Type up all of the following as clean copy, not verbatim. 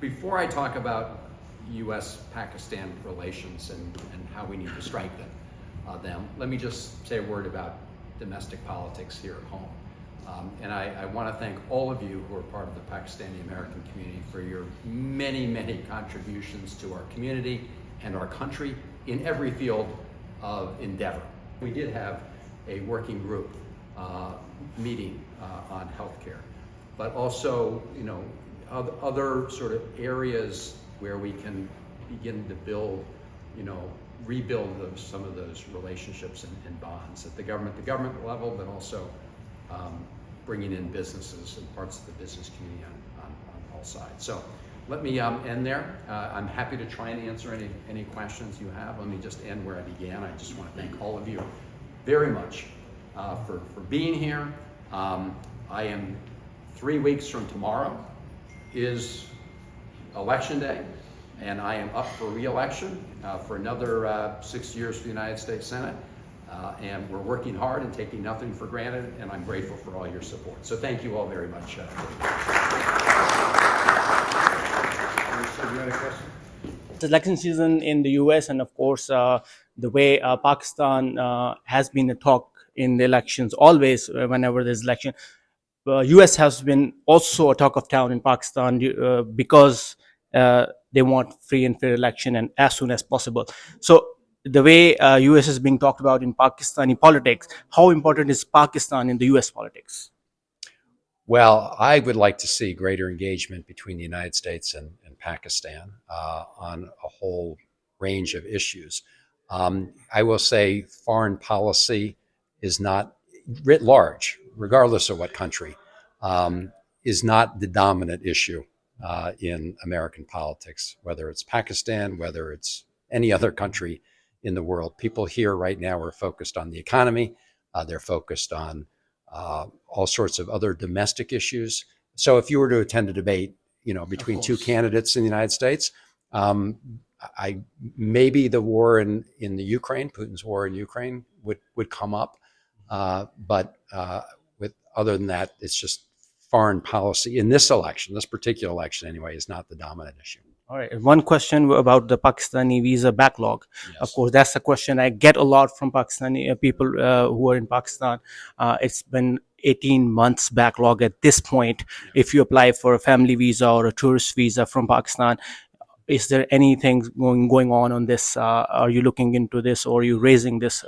Before I talk about U.S.-Pakistan relations and how we need to strengthen them, let me just say a word about domestic politics here at home. And I want to thank all of you who are part of the Pakistani-American community for your many, many contributions to our community and our country in every field of endeavor. We did have a working group meeting on healthcare, but also, other sort of areas where we can begin to build, rebuild some of those relationships and bonds at the government level, but also bringing in businesses and parts of the business community on all sides. So let me end there. I'm happy to try and answer any questions you have. Let me just end where I began. I just want to thank all of you very much for being here. I am 3 weeks from tomorrow is election day, and I am up for re-election for another 6 years for the United States Senate. And we're working hard and taking nothing for granted, and I'm grateful for all your support. So thank you all very much. It's election season in the US, and of course, the way Pakistan has been a talk in the elections always, whenever there's election. US has been also a talk of town in Pakistan because they want free and fair election and as soon as possible. So the way US is being talked about in Pakistani politics, how important is Pakistan in the US politics? Well, I would like to see greater engagement between the United States and Pakistan on a whole range of issues. I will say foreign policy is not, writ large, regardless of what country, is not the dominant issue in American politics, whether it's Pakistan, whether it's any other country in the world. People here right now are focused on the economy. They're focused on all sorts of other domestic issues. So if you were to attend a debate, between two candidates in the United States, maybe the war in the Ukraine, Putin's war in Ukraine, would come up. But other than that, it's just foreign policy in this election, this particular election anyway, is not the dominant issue. All right. One question about the Pakistani visa backlog. Yes. Of course, that's a question I get a lot from Pakistani people who are in Pakistan. It's been 18 months backlog at this point. Yeah. If you apply for a family visa or a tourist visa from Pakistan, is there anything going on this? Are you looking into this, or are you raising this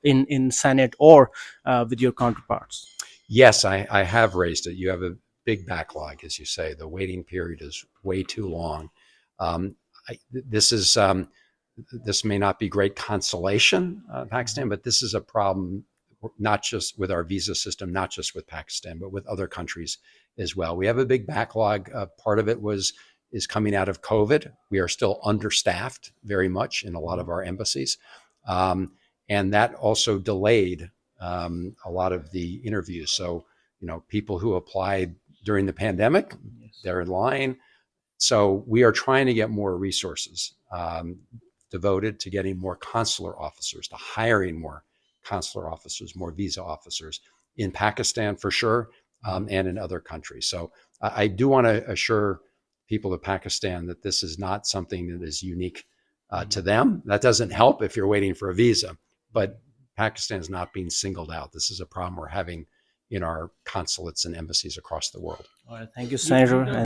in Senate or with your counterparts? Yes, I have raised it. You have a big backlog, as you say. The waiting period is way too long. This may not be great consolation, Pakistan, but this is a problem not just with our visa system, not just with Pakistan, but with other countries as well. We have a big backlog. Part of it is coming out of COVID. We are still understaffed very much in a lot of our embassies. And that also delayed a lot of the interviews. So, people who applied during the pandemic, yes, they're in line. So we are trying to get more resources devoted to getting more consular officers, to hiring more consular officers, more visa officers in Pakistan for sure, and in other countries. So I do want to assure people of Pakistan that this is not something that is unique to them. That doesn't help if you're waiting for a visa, but Pakistan is not being singled out. This is a problem we're having in our consulates and embassies across the world. All right, thank you, Senator.